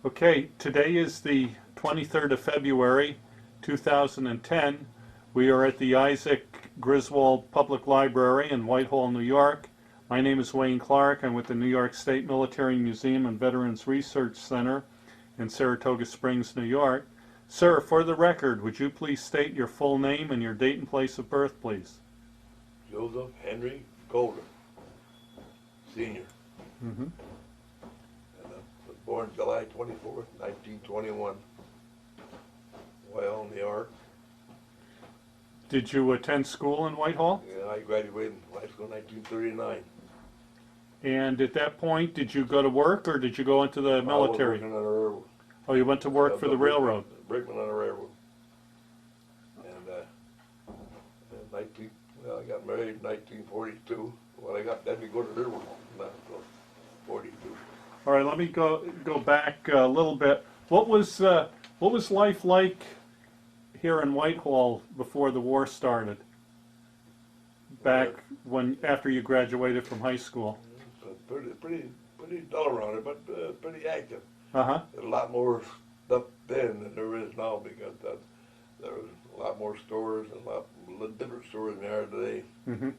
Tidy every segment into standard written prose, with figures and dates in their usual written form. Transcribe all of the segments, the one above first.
Okay, today is the 23rd of February, 2010. We are at the Isaac Griswold Public Library in Whitehall, New York. My name is Wayne Clarke. I'm with the New York State Military Museum and Veterans Research Center in Saratoga Springs, New York. Sir, for the record, would you please state your full name and your date and place of birth, please? Joseph Henry Golden, Senior. Mm-hmm. And I was born July 24th, 1921, Whitehall, New York. Did you attend school in Whitehall? And I graduated from high school in 1939. And at that point, did you go to work or did you go into the military? I was working on a railroad. Oh, you went to work for the railroad. Brakeman on a railroad. And I got married in 1942. Well, then we go to railroad, not until 42. All right, let me go back a little bit. What was life like here in Whitehall before the war started? Back after you graduated from high school. Pretty dull around it, but pretty active. Uh-huh. There's a lot more stuff then than there is now because there was a lot more stores and a lot different stores than there are today. Mm-hmm. And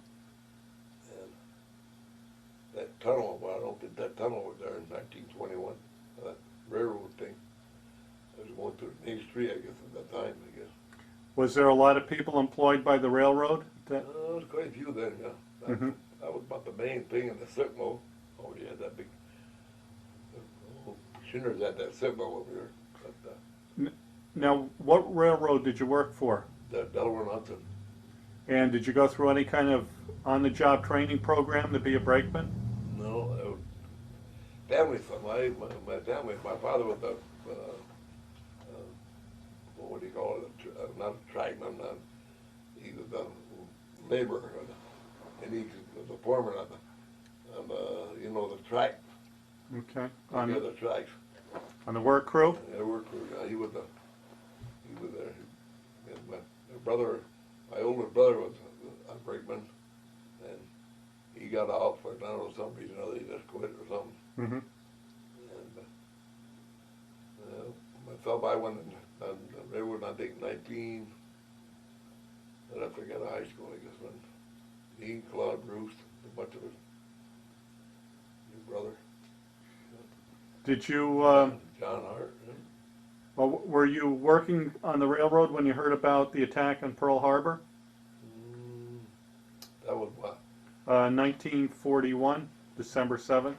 that tunnel, well, I don't think that tunnel was there in 1921. That railroad thing. I was going through the main street, I guess, at that time, I guess. Was there a lot of people employed by the railroad? There was quite a few then, yeah. Mm-hmm. That was about the main thing in the slip mill. Oh, yeah, that big. Machineries had that slip mill over there. But, Now, what railroad did you work for? the Delaware and Hudson. And did you go through any kind of on-the-job training program to be a brakeman? No, family from my family. My father was a what do you call it? Not a trackman. He was a laborer, and he was a foreman on the track. Okay. On the other tracks. On the work crew? Yeah, work crew. Yeah, he was there. And my older brother was a brakeman, and he got off for, I don't know, some reason or other, he just quit or something. Mm-hmm. And myself, I went on the railroad, I think, I forget high school, I guess, when Dean, Claude, Bruce, a bunch of us, your brother. Did you, John Hart. Yeah. well, were you working on the railroad when you heard about the attack on Pearl Harbor? That was what? 1941, December 7th.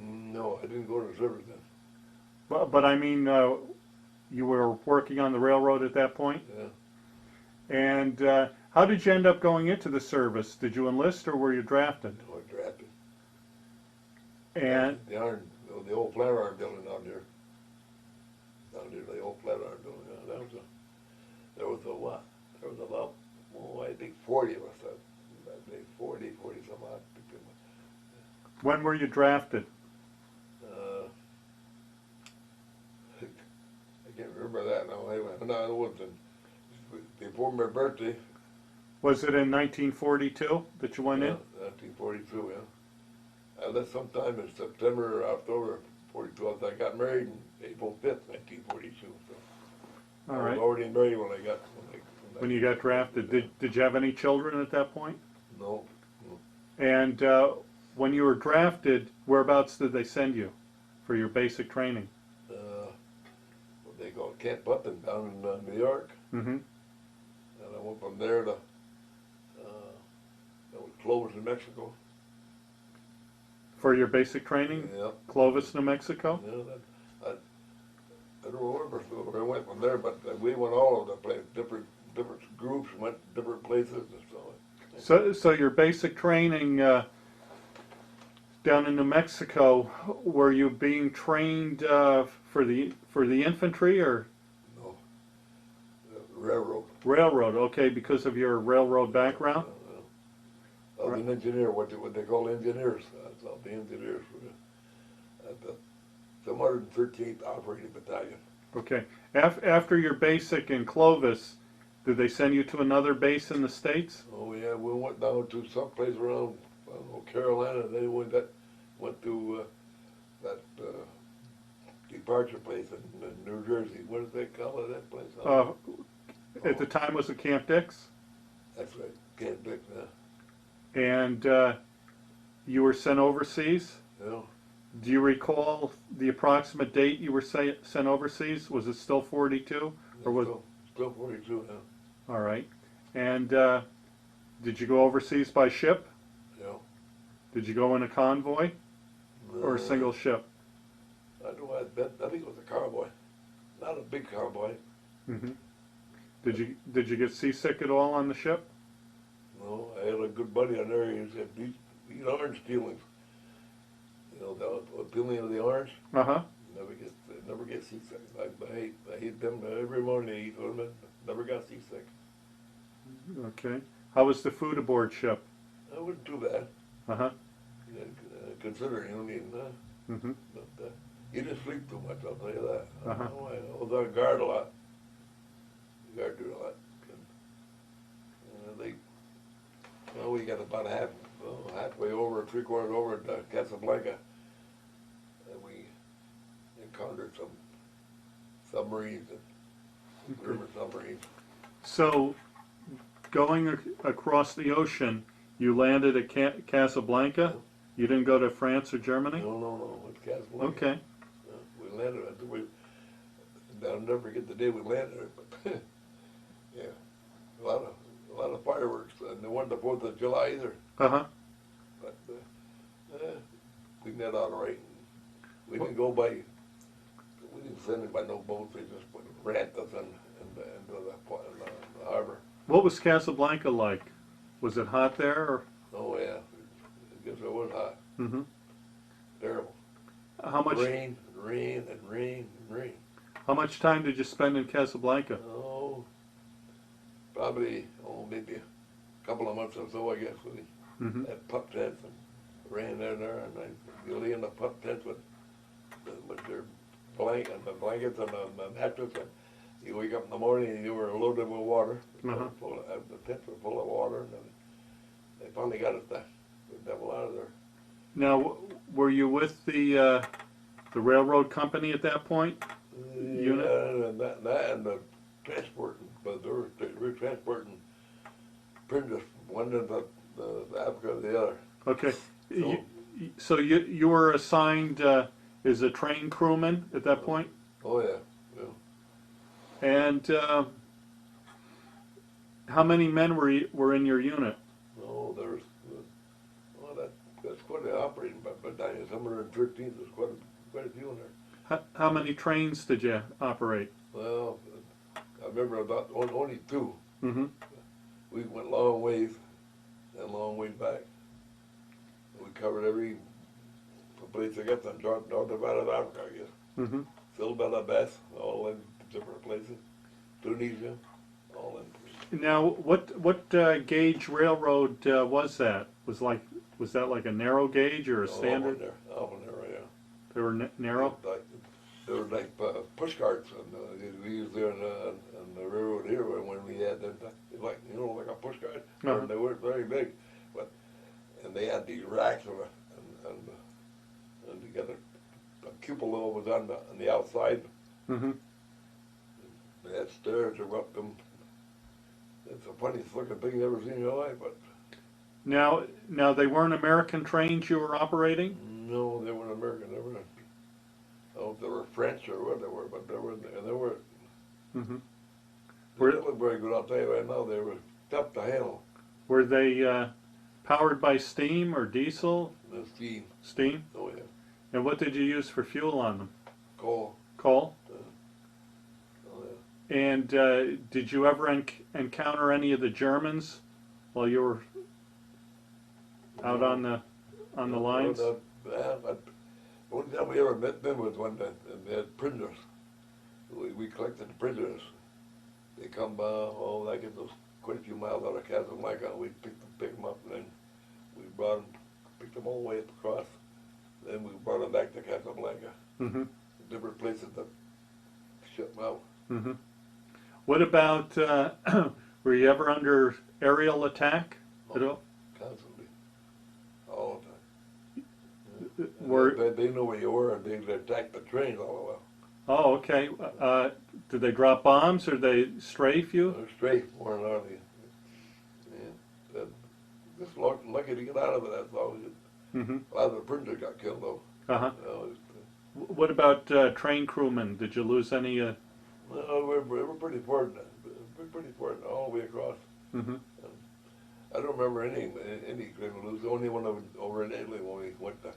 No, I didn't go to the service then. But I mean, you were working on the railroad at that point? Yeah. And how did you end up going into the service? Did you enlist or were you drafted? No, I drafted. And The old Flatiron building down there. The old Flatiron building. There was about, I think 40 of us that day, 40 some odd people. when were you drafted? I can't remember that now. No, it wasn't before my birthday. Was it in 1942 that you went in? 1942, yeah. I left sometime in September or October 42. I got married in April 5th, 1942. So All I right. was already married When you got drafted, did you have any children at that point? No. And when you were drafted, whereabouts did they send you for your basic training? What they call Camp Putnam down in New York. Mm-hmm. And I went from there to that was Clovis, New Mexico. For your basic training? Yeah. Clovis, New Mexico? Yeah, I don't remember where I went from there, but we went all over the place. Different groups went different places and so. So your basic training down in New Mexico, were you being trained for the infantry or? No, the railroad. Railroad, okay, because of your railroad background? I was an engineer, what they call engineers. That's all the engineers at the 113th Operating Battalion. Okay. After your basic in Clovis, did they send you to another base in the States? Oh yeah, we went down to some place around, I don't know, Carolina. Then we went to that departure place in New Jersey. What do they call it, that place? At the time was it Camp Dix? That's right, Camp Dick now. And you were sent overseas? You know, Do you recall the approximate date you were sent overseas? Was it still 42? Or was still 42 now. All right. And did you go overseas by ship? You know. Did you go in a convoy or a single ship? I think it was a convoy, not a big convoy. Mm-hmm. Did you get seasick at all on the ship? No, I had a good buddy on there. He said, "Eat orange peelings." You know, the peeling of the orange. Uh huh. Never get seasick. I hate them every morning. I eat them. Never got seasick. Okay. How was the food aboard ship? That wasn't too bad. Uh huh. Considering, I mean, Mm-hmm. but you didn't sleep too much. I'll tell you that. Uh-huh. I was on guard a lot. Guard do a lot. We got about halfway over, 3/4 over to Casablanca, and we encountered some submarines, and German submarines. So, going across the ocean, you landed at Casablanca? Yeah. You didn't go to France or Germany? No, it's Casablanca. Okay. We landed. I'll never forget the day we landed. But yeah, a lot of fireworks, and there wasn't the 4th of July either. Uh-huh. But we met out all right. We didn't go by. We didn't send it by no boats. They just ran us into the harbor. What was Casablanca like? Was it hot there? Or? Oh yeah, I guess it was hot. Mm-hmm. Terrible. How much? Rain. How much time did you spend in Casablanca? Oh, probably maybe a couple of months or so, I guess. We had pup tents and ran there, and you lay in the pup tents with your the blankets and the mattress, and you wake up in the morning and you were loaded with water. Uh-huh. The tents were full of water, and they finally got the devil out of there. Now, were you with the railroad company at that point? Unit? Yeah, and the transporting, but they were transporting printers from one end of the Africa to the other. Okay. So, So you were assigned as a train crewman at that point? oh yeah. And how many men were in your unit? No, there's that's quite an operating battalion. Some 113th, there's quite a few in there. How many trains did you operate? Well, I remember about only 2. Mm-hmm. We went long ways and long ways back. We covered every place I guess on north of Africa, I guess. Mm-hmm. Silbella, all in different places. Tunisia, all in. Now, what gauge railroad was that? Was that like a narrow gauge or a standard? All narrow, yeah. They were narrow. They were like push carts, and we used there on the railroad here when we had them, like like a push cart. Uh-huh. They weren't very big, and they had these racks and you got a cupola was on the outside. Mm-hmm. They had stairs to go up them. It's the funniest looking thing you ever seen in your life, but. Now they weren't American trains you were operating? No, they weren't American. They were. I don't know if they were French or what they were, but they were. Mm-hmm. They didn't look very good. I'll tell you right now. They were tough to handle. Were they powered by steam or diesel? The steam. Steam? Oh yeah. And what did you use for fuel on them? Coal. Coal? Oh yeah. And did you ever encounter any of the Germans while you were out on the lines? But the only time we ever met them was when they had prisoners. We collected the prisoners. They come by, I guess those quite a few miles out of Casablanca. We pick them up, and then we picked them all the way across. Then we brought them back to Casablanca. Mm-hmm. Different places to ship them out. Mm-hmm. What about, were you ever under aerial attack at all? Constantly. All the time. They knew where you were, and they attacked the trains all the while. Oh, okay. Did they drop bombs or they strafe you? Straight, more than anything. Yeah. Just lucky to get out of it, that's all. Mm-hmm. A lot of the prisoners got killed, though. Uh-huh. What about train crewmen? Did you lose any? No, we were pretty fortunate. We're pretty fortunate all the way across. Mm-hmm. I don't remember any train we lose. The only one over in Italy when we went to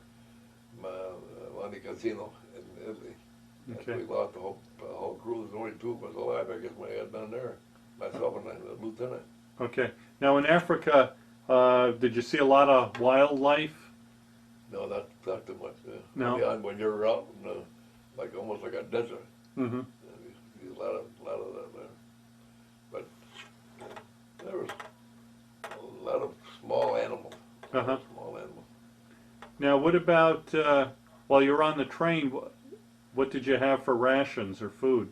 Monte Cassino in Italy. Okay. We lost the whole crew. There's only two of us alive. I guess when I got down there, myself and the lieutenant. Okay. Now in Africa, did you see a lot of wildlife? No, not too much. No. Beyond when you're out in like almost like a desert. Mm-hmm. You see a lot of that there. But there was a lot of small animals. Uh-huh. Small animals. Now what about while you were on the train? What did you have for rations or food?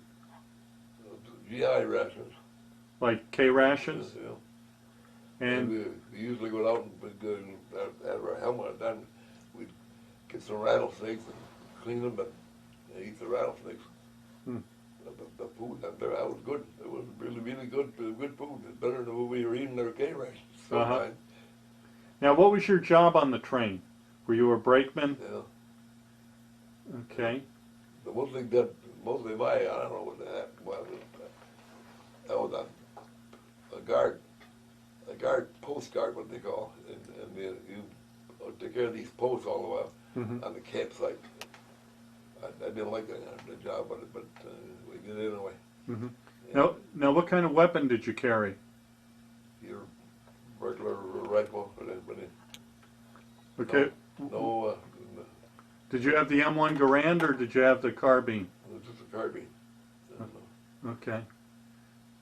GI rations. Like K rations? Yeah. And we usually go out and have our helmet on. We'd get some rattlesnakes and clean them and eat the rattlesnakes. Hmm. The food that was good. It was really, really good food. Better than what we were eating their K rations sometimes. Uh-huh. Now what was your job on the train? Were you a brakeman? Yeah. Okay. The one thing that mostly I don't know what that was. That was a guard post guard, what they call, and you take care of these posts all the while on the campsite. I didn't like the job, but we did it anyway. Mm-hmm. Yeah. Now, what kind of weapon did you carry? Your regular rifle, Okay. no, Did you have the M1 Garand or did you have the carbine? it was just a carbine. Okay.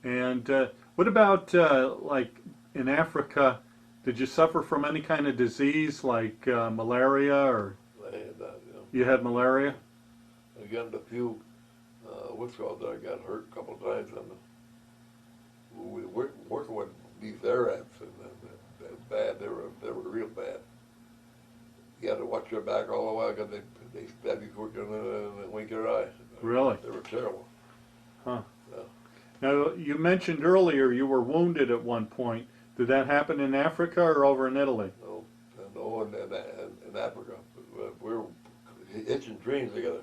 And what about like in Africa? Did you suffer from any kind of disease like malaria or? I had that, you know. You had malaria? I got a few, what's called that, I got hurt a couple of times, and we were working with these Arabs, and they're bad, they were real bad. You had to watch your back all the while, because they stab you quick in the wink of your eye. Really? They were terrible. Huh. Yeah. Now, you mentioned earlier you were wounded at one point. Did that happen in Africa or over in Italy? No, in Africa. We were hitching trains together.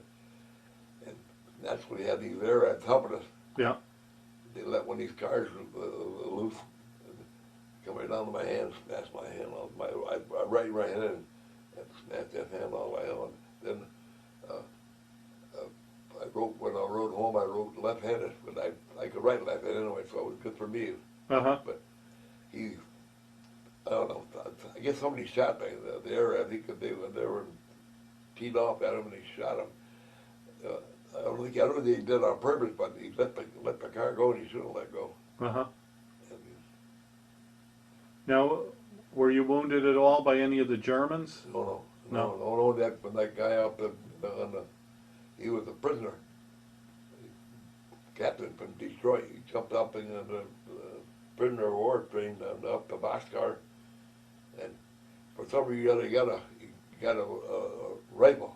And that's when we had these Arabs helping us. Yeah. They let one of these cars loose, and come right down to my hand, smashed my hand off, my right hand, and snatched that hand off my hand. Then when I rode home, I rode left-handed, but I could write left-handed anyway, so it was good for me. Uh-huh. But I don't know, I guess somebody shot the Arab. They were teed off at him and they shot him. I don't think he did it on purpose, but he let the car go and he shouldn't have let go. Uh-huh. Now, were you wounded at all by any of the Germans? No. When that guy out he was a prisoner, captain from Detroit. He jumped up in the prisoner of war train up the boxcar, and for some reason he got a rifle.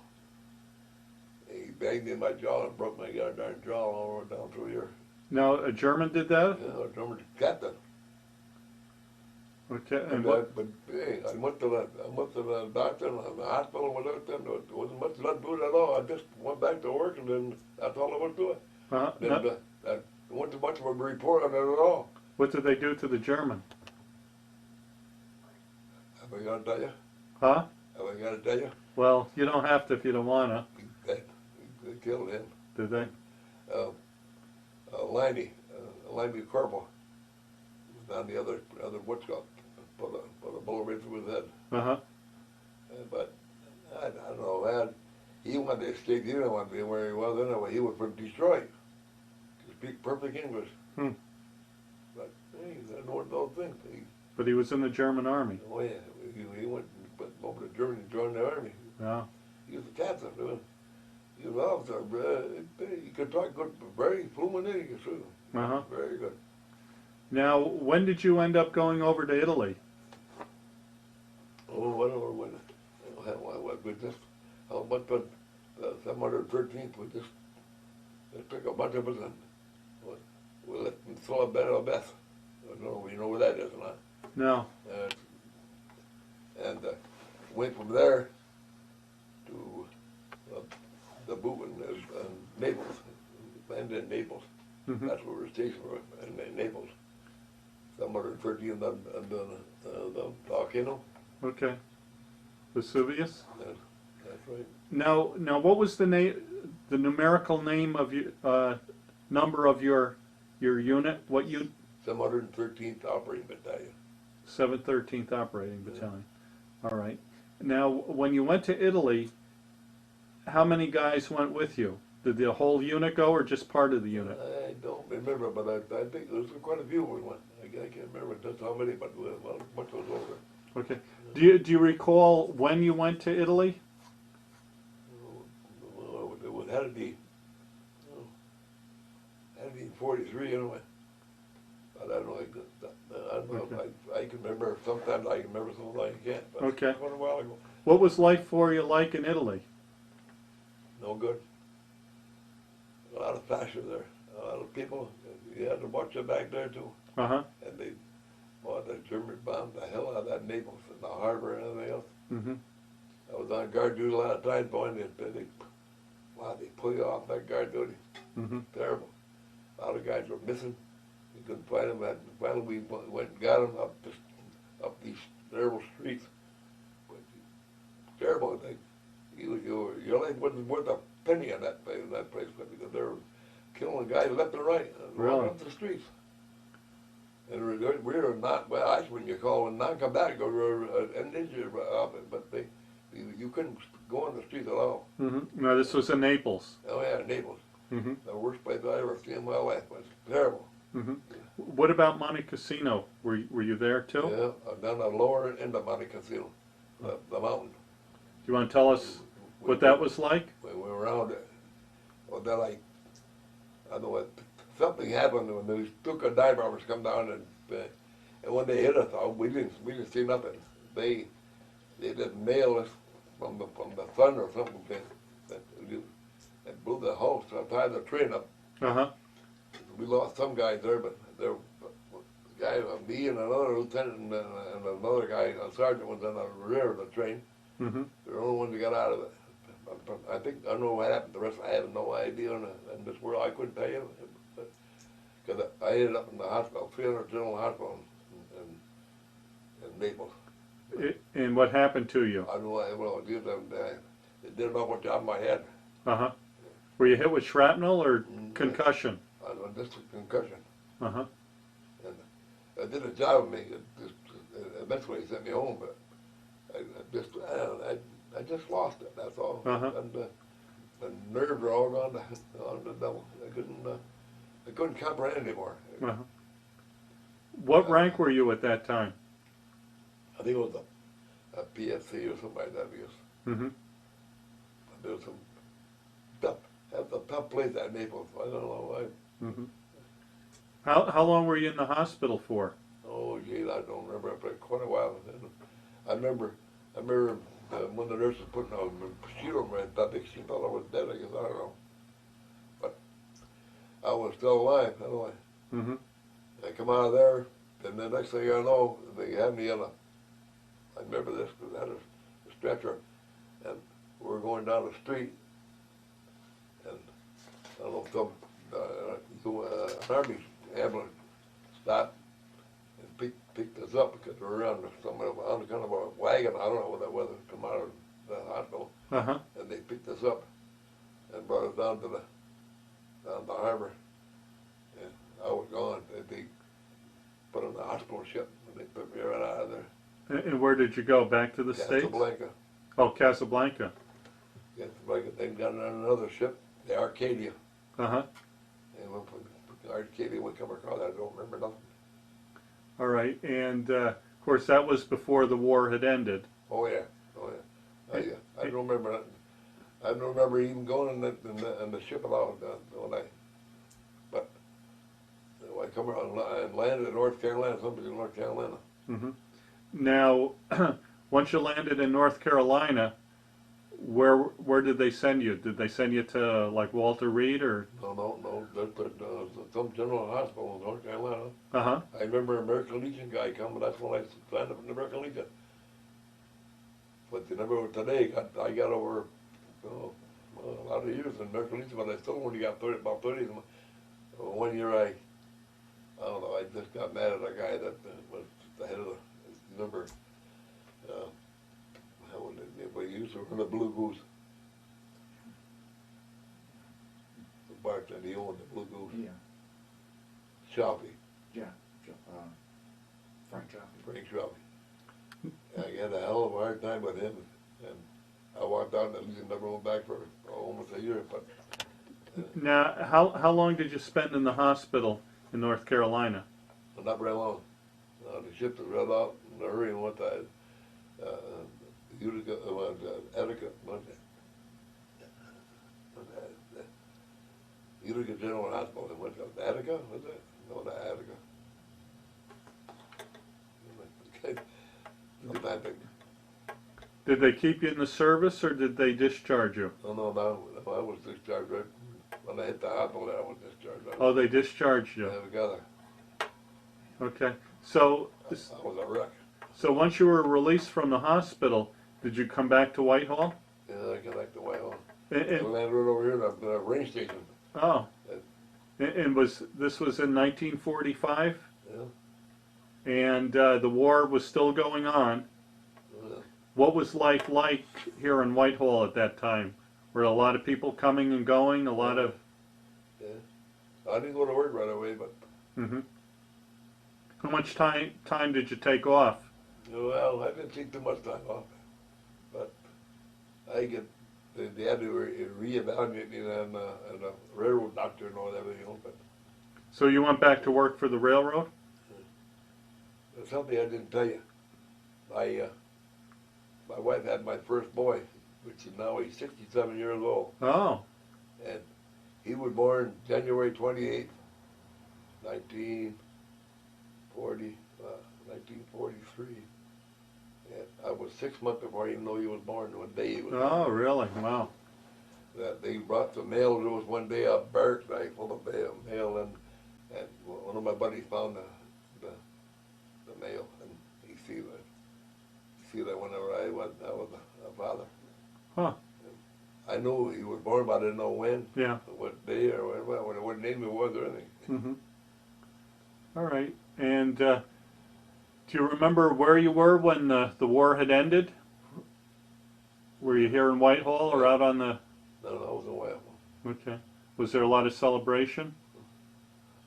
He banged in my jaw and broke my goddamn jaw all the way down through here. Now, a German did that? Yeah, a German captain. Okay. And But hey, I went to the doctor and the hospital without them. There wasn't much left to it at all. I just went back to work, and then that's all I was doing. Uh-huh. There wasn't much of a report on it at all. What did they do to the German? Have I got to tell you? Huh? Have I got to tell you? Well, you don't have to if you don't want to. They killed him. Did they? Limey Corporal was on the other what's called, put a bullet right through his head. Uh-huh. But I don't know, man. He wanted to escape. He didn't want to be where he was anyway. He was from Detroit. He speak perfect English. Hmm. But hey, I know those things. But he was in the German army. Oh yeah, he went over to Germany and joined the army. Yeah. He was a captain. He was an officer. He could talk good, very fluent English too. Uh-huh. Very good. Now, when did you end up going over to Italy? Oh, I don't know when. how much was the 713th? They took a bunch of us and we let them throw a bed of Beth. I don't know, you know where that is or not? No. And went from there to the boot in Naples, landed in Naples. Mm-hmm. That's where we're stationed in Naples. 713th and the volcano. Okay. Vesuvius. That's right. Now, what was the numerical name of your number of your unit? What you? 713th Operating Battalion. 713th Operating Battalion. All right. Now, when you went to Italy, how many guys went with you? Did the whole unit go, or just part of the unit? I don't remember, but I think there was quite a few we went. I can't remember just how many, but much was over. Okay. Do you recall when you went to Italy? It had to be 43 anyway. But I don't know. I don't know. Okay. I can remember. Sometimes I can remember, sometimes I can't. But Okay. quite a while ago. What was life for you like in Italy? No good. A lot of fashion there. A lot of people. You had to watch it back there too. Uh-huh. And the Germans bombed the hell out of that Naples and the harbor and everything else. Mm-hmm. I was on guard duty a lot of times, boy, and they pull you off that guard duty. Mm-hmm. Terrible. A lot of guys were missing. We couldn't find them. And finally, we went and got them up these terrible streets. But terrible thing. Your life wasn't worth a penny in that place because they were killing guys left and right, Really? off the streets. And we were not, well, actually when you call them non-combatant, we were injured of it, but you couldn't go on the street at all. Mm-hmm. Now, this was in Naples. Oh yeah, Naples. Mm-hmm. The worst place I ever seen in my life. It was terrible. Mm-hmm. What about Monte Cassino? Were you there too? Yeah, down the lower end of Monte Cassino, the mountain. Do you want to tell us what that was like? When we were around it, well, then I don't know what, something happened when those Stuka dive bombers come down and when they hit us, we didn't see nothing. They just nailed us from the sun or something that blew the hose to tie the train up. Uh-huh. We lost some guys there, but there, guy, me and another lieutenant and another guy, a sergeant was on the rear of the train. Mm-hmm. They're the only ones that got out of it. I don't know what happened. The rest, I have no idea in this world. I couldn't tell you. Because I ended up in the hospital, 300 General Hospital in Naples. And what happened to you? I don't know. Well, it did an awful job in my head. Uh-huh. Were you hit with shrapnel or concussion? Just a concussion. Uh-huh. And it did a job of me. Eventually he sent me home, but I just lost it. That's all. Uh-huh. And the nerves are all gone to the devil. I couldn't comprehend anymore. Uh-huh. What rank were you at that time? I think it was a PFC or something like that. Because Mm-hmm. there was some that's a tough place at Naples. I don't know why. Mm-hmm. How long were you in the hospital for? Oh, gee, I don't remember. For quite a while. I remember when the nurse was putting a sheet over me, she thought I was dead. I guess I don't know, but I was still alive anyway. Mm-hmm. I come out of there, and the next thing I know, they had me in I remember this because I had a stretcher, and we were going down the street, and I don't know, an army ambulance stopped and picked us up because we were on kind of a wagon. I don't know what that was. Come out of the hospital, Uh-huh. and they picked us up and brought us down to the harbor. And I was gone. They put on the hospital ship, and they put me right out of there. And where did you go? Back to the States? Casablanca. Oh, Casablanca. Casablanca. They got on another ship, the Arcadia. Uh-huh. And when Arcadia would come across, I don't remember nothing. All right. And, of course, that was before the war had ended. Oh yeah, oh yeah. I don't remember nothing. I don't remember even going in the ship at all. But I come around and landed in North Carolina, somebody in North Carolina. Mm-hmm. Now, once you landed in North Carolina, where did they send you? Did they send you to like Walter Reed or? No. There's some general hospital in North Carolina. Uh-huh. I remember an American Legion guy coming. That's when I signed up in the American Legion. But you never today. I got over a lot of years in American Legion, but I still only got about 30. One year I don't know. I just got mad at a guy that was the head of the number. How would it? But he used to run the Blue Goose. The bartender, he owned the Blue Goose. Yeah. Shoppy. Yeah. Frank Chaffee. Frank Shoppy. I had a hell of a hard time with him, and I walked out and I never went back for almost a year. But Now, how long did you spend in the hospital in North Carolina? not very long. The ship was read out in a hurry and went to Utica, Attica, Utica General Hospital. They went to Attica, was it? No, not Attica. I think. Did they keep you in the service or did they discharge you? No, I was discharged right when I hit the hospital. I was discharged. Oh, they discharged you. Yeah, together. Okay. So, I was a wreck. so once you were released from the hospital, did you come back to Whitehall? Yeah, I got back to Whitehall. I And, landed right over here at the range station. oh, and this was in 1945, Yeah. and the war was still going on. Yeah. What was life like here in Whitehall at that time? Were a lot of people coming and going? A lot of. Yeah. I didn't go to work right away, but Mm-hmm. How much time did you take off? well, I didn't take too much time off. But I get they had to reevaluate me and a railroad doctor and all that, you know. But So you went back to work for the railroad? there's something I didn't tell you. My wife had my first boy, which is now he's 67 years old, Oh, and he was born January 28th, 1943. And I was 6 months before I even know he was born. One day he was oh, born. really? Wow. That they brought the mail. There was one day a barracks bag full of mail, and one of my buddies found the mail, and he see that whenever I was a father. Huh. I knew he was born, but I didn't know when, Yeah. what day, or what name it was, or anything. Mm-hmm. All right. And do you remember where you were when the war had ended? Were you here in Whitehall or out on the? No, I was in Whitehall. Okay. Was there a lot of celebration?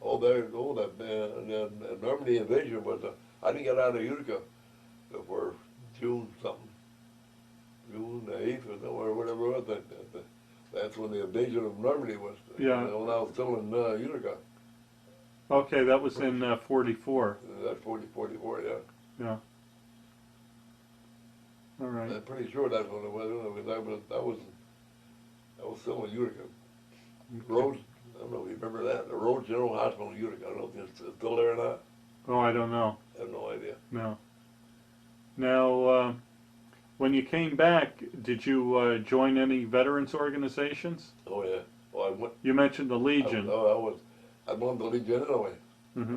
Oh, there you go. The Normandy invasion was. I didn't get out of Utica before June something, June the 8th or something, or whatever it was. That's when the invasion of Normandy was. Yeah. When I was still in Utica. Okay, that was in 44. That's 44, yeah. Yeah. All right. I'm pretty sure that's when it was. Because I was still in Utica. Rhodes, I don't know if you remember that. The Rhodes General Hospital in Utica. I don't know if it's still there or not. Oh, I don't know. I have no idea. No. Now, when you came back, did you join any veterans organizations? Oh yeah. Well, I went. You mentioned the Legion. I belonged to the Legion anyway. Mm-hmm.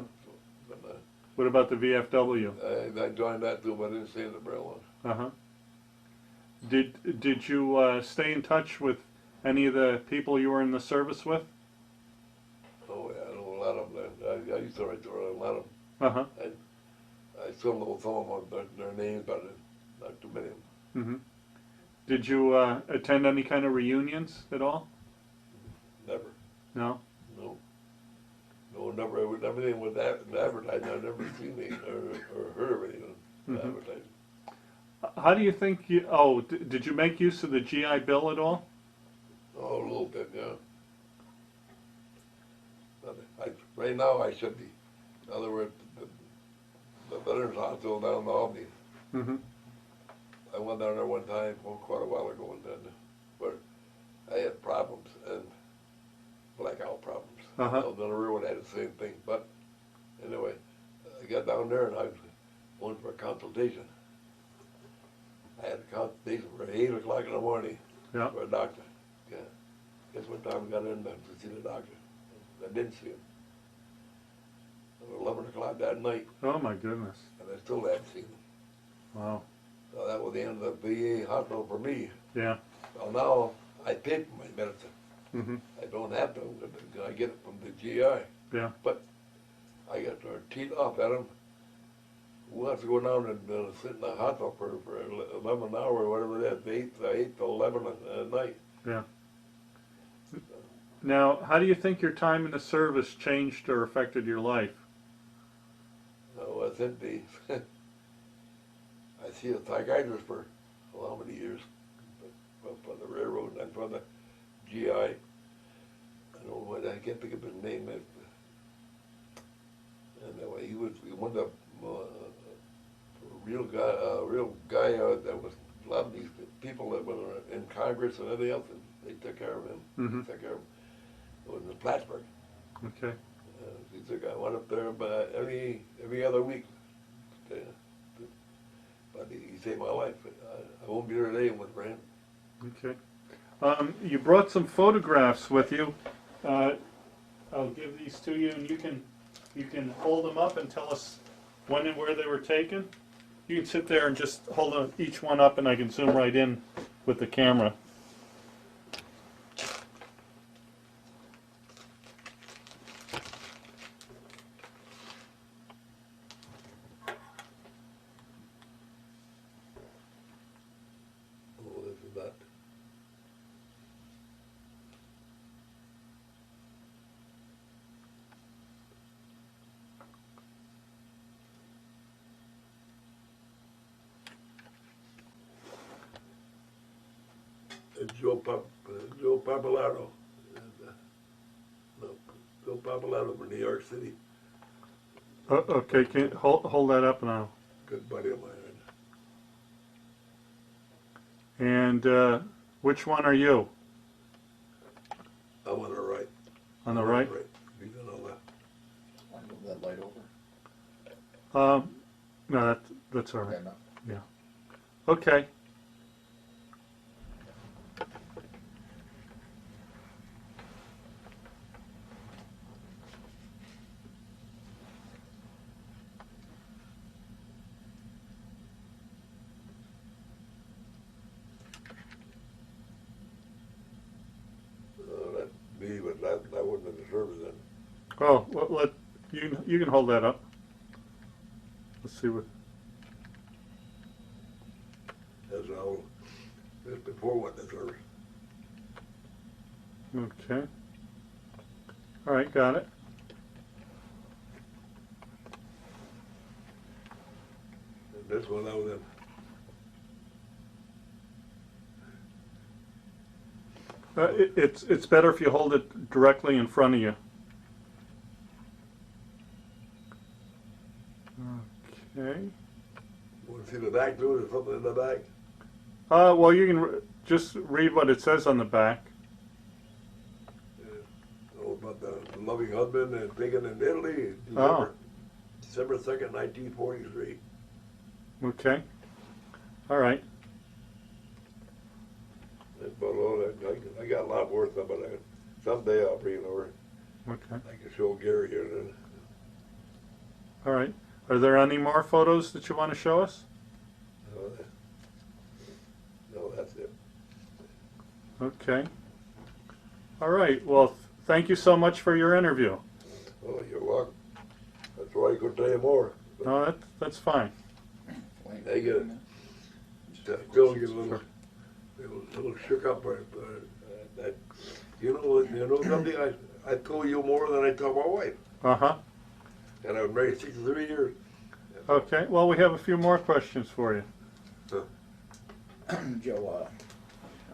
But What about the VFW? I joined that too, but I didn't stay in the very long. Uh-huh. Did you stay in touch with any of the people you were in the service with? Oh yeah, I know a lot of them. I used to write a lot of them. Uh-huh. I still know some of them, their names, but not too many of them. Mm-hmm. Did you attend any kind of reunions at all? Never. No? No, never. Everything was advertising. I've never seen it or heard of anything advertising. How do you think you... Oh, did you make use of the GI Bill at all? Oh, a little bit, yeah. But right now I should be. In other words, the Veterans Hospital down in Albany. Mm-hmm. I went down there one time, quite a while ago, and then where I had problems, and blackout problems. Uh-huh. I was on the railroad, I had the same thing. But anyway, I got down there and I went for a consultation. I had a consultation for 8 o'clock in the morning. Yeah. for a doctor. Yeah. Guess what time we got in to see the doctor? I didn't see him. It was 11 o'clock that night, Oh my goodness. and I still hadn't seen him. Wow. So that was the end of the VA hospital for me. Yeah. Well, now I pay for my medicine. Mhm. I don't have to. I get it from the GI. Yeah. But I got to teed off at him. Who wants to go down and sit in the hospital for 11 hours or whatever it is, 8 to 11 at night. Yeah. Now, how do you think your time in the service changed or affected your life? Oh, I think I see a psychiatrist for how many years? For the railroad and for the GI. I don't know what, I can't think of his name. Anyway, he was one of the real guy that was a lot of these people that were in Congress and everything else, and they took care of him. Mhm. They took care of him. It was in Plattsburgh. Okay. He took, I went up there about every other week. But he saved my life. I won't be there today with him. Okay. You brought some photographs with you. I'll give these to you, and you can hold them up and tell us when and where they were taken. You can sit there and just hold each one up, and I can zoom right in with the camera. Oh, this is that. Joe Papalato. No, Joe Papalato from New York City. Okay, can hold that up now. Good buddy of mine. And which one are you? I'm on the right. On the right? He's on the left. Want to move that light over? No, that's all right. Okay, no. Yeah. Okay. That me, but that wasn't in the service then. Oh, well, you can hold that up. Let's see what. That's how. That's before what the service. Okay. All right, got it. And this one I was in. It's better if you hold it directly in front of you. Okay. Want to see the back too? There's something in the back. Well, you can just read what it says on the back. Oh, about the loving husband and taken in Italy, December 2nd, 1943. Okay. All right. But I got a lot worth of it. Someday I'll bring it over. Okay. I can show Gary here. Then. All right. Are there any more photos that you want to show us? No, that's it. Okay. All right. Well, thank you so much for your interview. Oh, you're welcome. That's why I could tell you more. No, that's fine. Wayne, They get it. Still get a little shook up. That you know something. I told you more than I told my wife, Uh-huh. and I was married 63 years. Okay. Well, we have a few more questions for you. Joe,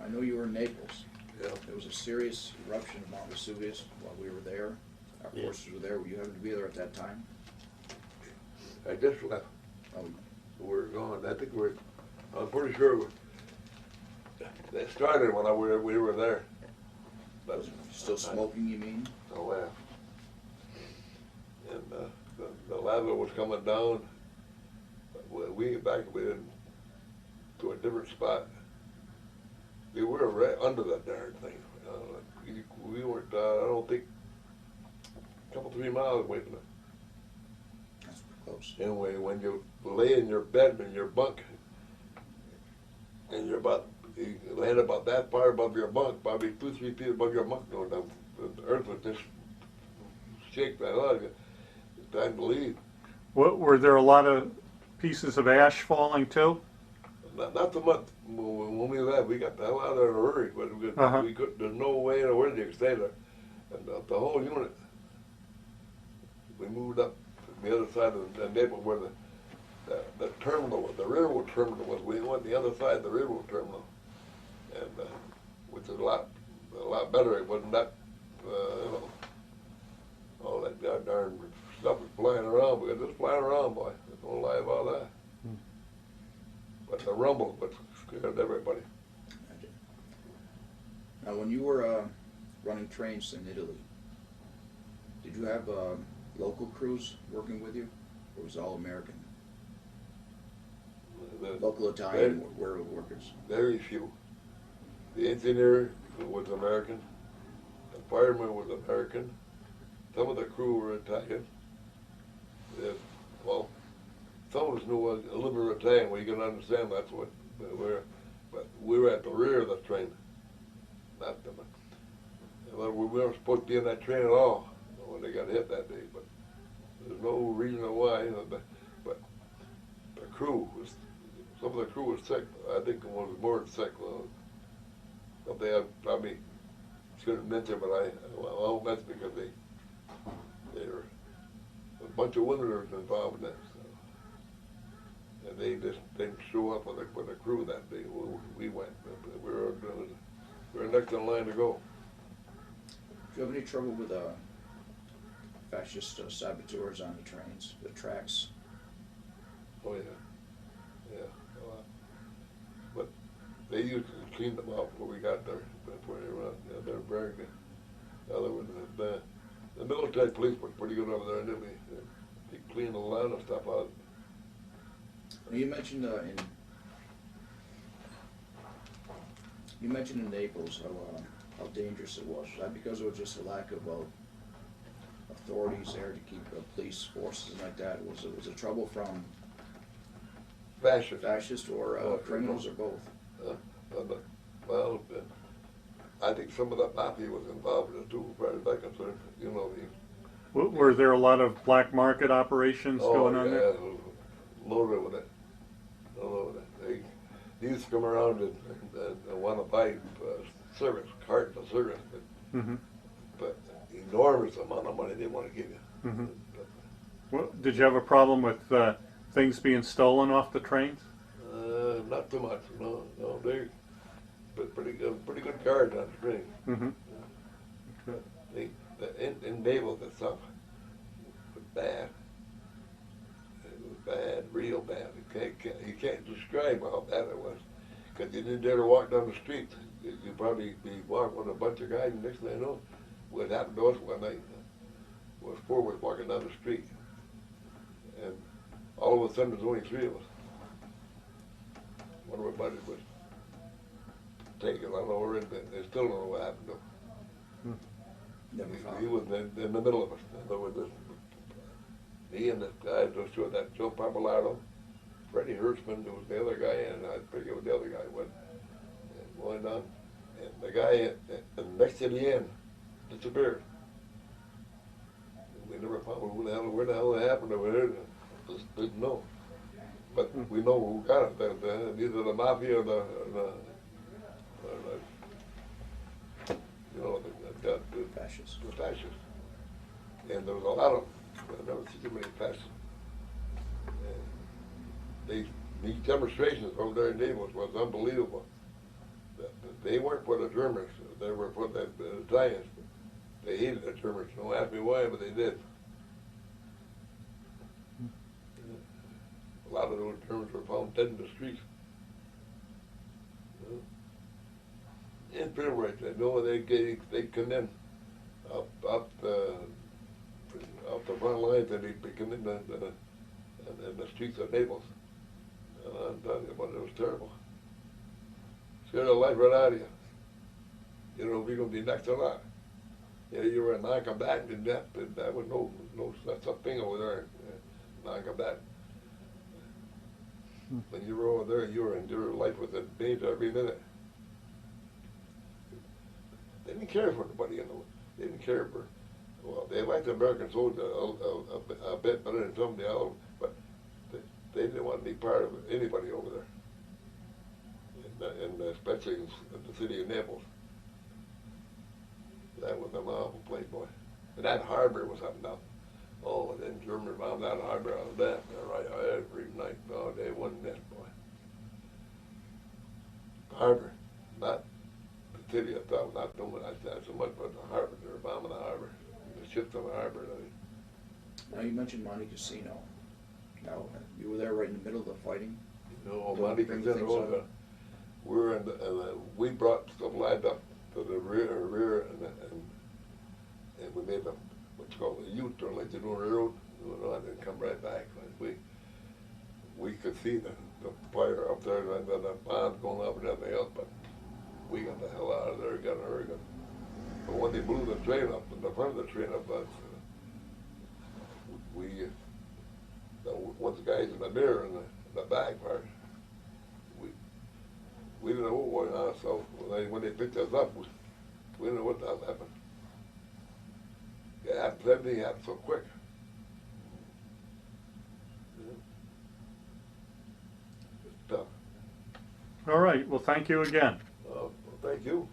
I know you were in Naples. Yeah. There was a serious eruption of Mount Vesuvius while we were there. Our forces were there. Were you having to be there at that time? I just left. Oh, We're gone. I'm pretty sure they started when we were there. But still smoking, you mean? I left. And the lava was coming down. We evacuated to a different spot. they were right under that darn thing. We weren't, I don't think, a couple, 3 miles away from it. That's close. Anyway, when you lay in your bed, in your bunk, and you land about that far above your bunk, probably 2-3 feet above your bunk, the earth would just shake that out of you. It's time to leave. What, were there a lot of pieces of ash falling too? Not so much when we left. We got the hell out of there in a hurry, but we could, there's no way in the world you could stay there. And the whole unit, we moved up to the other side of the Naples where the terminal was, the railroad terminal was. We went the other side of the railroad terminal, and which is a lot better. It wasn't that, all that darn stuff was flying around. We were just flying around, boy. Don't lie about that. But the rumble but scared everybody. Gotcha. Now, when you were running trains in Italy, did you have local crews working with you, or was it all American? Local Italian were workers. Very few. The engineer was American. The fireman was American. Some of the crew were Italian. Well, some of us knew a little bit of Italian. We can understand that's what but we were at the rear of the train. Not the. Well, we weren't supposed to be in that train at all when they got hit that day. But there's no reason why. But the crew was. Some of the crew was sick. I think one was more sick. Something I probably shouldn't mention, but I won't mention because they were a bunch of Winders involved in that. So. And they just didn't show up with the crew that day. We went. We were next in line to go. Do you have any trouble with fascist saboteurs on the trains, the tracks? Oh yeah. But they used to clean them up when we got there. That's where they were. Yeah, they're very good. Other than the military police were pretty good over there in Italy. They cleaned a lot of stuff out. You mentioned in Naples how dangerous it was. Was that because it was just a lack of authorities there to keep police forces and like that? Was it trouble from fascists or criminals or both? Well, I think some of the mafia was involved in it too, as far as I'm concerned. You know, Were there a lot of black market operations going on there? Loaded with it. They used to come around and want to buy cigarettes, cartons of cigarettes, but enormous amount of money they want to give you. Well, did you have a problem with things being stolen off the trains? Not too much. No, they but pretty good cards on the train. In Naval, the stuff was bad. It was bad, real bad. You can't describe how bad it was. Because you didn't dare to walk down the street. You'd probably be walking with a bunch of guys, and next thing you know, what happened to us one night was 4 of us walking down the street. And all of a sudden, there's only 3 of us. One of our buddies was taken. I don't know where they still don't know what happened to him. He was in the middle of us. There was me and this guy just showed that Joe Pappalardo, Freddie Hertzman, who was the other guy, and I forget what the other guy was. And going down, and the guy next to the end disappeared. We never found where the hell it happened over there. Just didn't know. But we know who got it. Either the mafia or the the Fascists. The fascists. And there was a lot of them. I've never seen too many fascists. These demonstrations over there in Naples was unbelievable. They weren't for the Germans. They were for the Italians. They hated the Germans. Don't ask me why, but they did. A lot of those Germans were found dead in the streets. In February, they come in up the front lines, and they'd come in the streets of Naples. And I'm telling you, it was terrible. Scared the life right out of you. You know, we're gonna be next to that. Yeah, you were in non-combatant, that was no such a thing over there, non-combatant. When you were over there, your life was in danger every minute. They didn't care for anybody, you know. They didn't care for, well, they liked the American soldier a bit better than somebody else, but they didn't want to be part of anybody over there. And especially in the city of Naples. That was an awful place, boy. And that harbor was something else. Oh, and then German bombed that harbor out of that, right, every night. No, they wasn't that, boy. The harbor, not the city itself, not doing that so much, but the harbor. They were bombing the harbor, the ships on the harbor. Now you mentioned Monte Cassino. Now, you were there right in the middle of the fighting? No, Don't Monte bring Cassino, things up. we were in we brought supplies up to the rear, and we made them what's called a U-turn, like they do on the road, and come right back. We could see the fire up there, and the bombs going up and everything else, but we got the hell out of there, got a hurricane. But when they blew the train up, in the front of the train up, once the guys in the mirror and the back part, we didn't know what went on, so when they picked us up, we didn't know what the hell happened. It happened, everything happened so quick. It's tough. All right, well, thank you again. Well, thank you.